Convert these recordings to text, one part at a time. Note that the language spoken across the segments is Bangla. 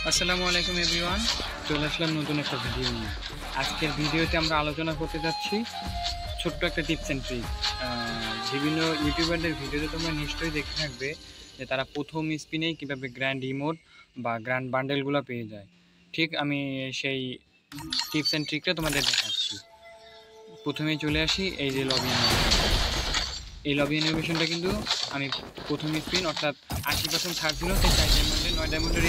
আসসালামু আলাইকুম এভরিওয়ান, চলে আসলাম নতুন একটা ভিডিও নিয়ে। আজকের ভিডিওতে আমরা আলোচনা করতে যাচ্ছি ছোট্ট একটা টিপস অ্যান্ড ট্রিক। বিভিন্ন ইউটিউবারদের ভিডিওতে তোমরা নিশ্চয়ই দেখে থাকবে যে তারা প্রথম স্পিনেই কীভাবে গ্র্যান্ড ইমোট বা গ্র্যান্ড বান্ডেলগুলো পেয়ে যায়। ঠিক আমি সেই টিপস অ্যান্ড ট্রিকটা তোমাদের দেখাচ্ছি। প্রথমেই চলে আসি এই যে লবি অ্যানিমেশন। এই লবি অ্যানিমেশনটা কিন্তু আমি প্রথম স্পিন অর্থাৎ 80% ছাড় ছিল, সেই 4 ডায়মন্ডের 9 ডায়মন্ডের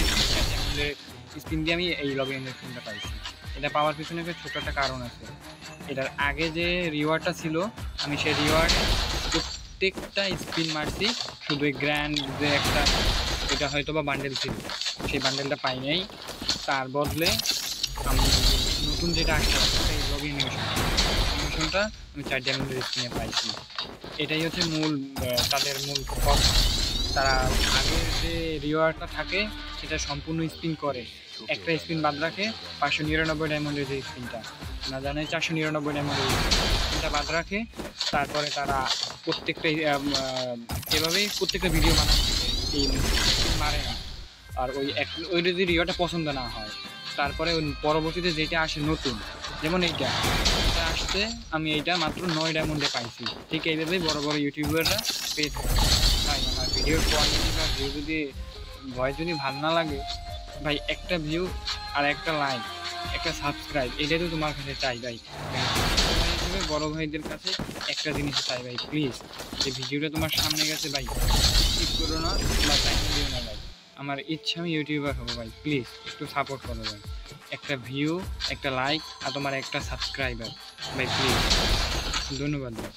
স্পিন দিয়ে আমি এই লবি অ্যানিমেশনটা পাইছি। এটা পাওয়ার পিছনে একটা ছোটো একটা কারণ আছে। এটার আগে যে রিওয়ার্ডটা ছিল, আমি সেই রিওয়ার্ডে প্রত্যেকটা স্পিন মারছি, শুধু এই যে একটা এটা হয়তো বা বান্ডেল ছিল, সেই বান্ডেলটা পাই নাই। তার বদলে আমি নতুন যেটা আসছে সেই লবি অ্যানিমেশনটা আমি 4 ডায়মন্ডের স্পিনে পাইছি। এটাই হচ্ছে তাদের মূল কথা। তারা আগের যে রিওয়ার্ডটা থাকে সেটা সম্পূর্ণ স্পিন করে, একটা স্পিন বাদ রাখে 599 ডায়মন্ডের যে স্পিনটা না জানে 499 ডায়মন্ডের স্পিনটা বাদ রাখে। তারপরে তারা প্রত্যেকটা এভাবেই প্রত্যেকটা ভিডিও বানাতে এই মারে না। আর ওই যদি রিওয়ার্ডটা পছন্দ না হয়, তারপরে পরবর্তীতে যেটা আসে নতুন, যেমন এটা আসছে, আমি এইটা মাত্র 9 ডায়মন্ডে পাইছি। ঠিক এইভাবেই বড় বড় ইউটিউবাররা পেয়ে থাকে। তাই আমার ভিডিওর কোয়ালিটি বা ভিউ যদি ভয়েস যদি ভালো না লাগে ভাই, একটা ভিউ আর একটা লাইক একটা সাবস্ক্রাইব এটাই তো তোমার কাছে চাই ভাই। হিসেবে বড় ভাইদের কাছে একটা জিনিস চাই ভাই, প্লিজ যে ভিডিওটা তোমার সামনে গেছে ভাই, স্কিপ করো না বা টাইম দিও না ভাই। আমার ইচ্ছা আমি ইউটিউবার হবো ভাই, প্লিজ একটু সাপোর্ট করো ভাই। একটা ভিউ, একটা লাইক আর তোমার একটা সাবস্ক্রাইবার ভাই, প্লিজ। ধন্যবাদ ভাই।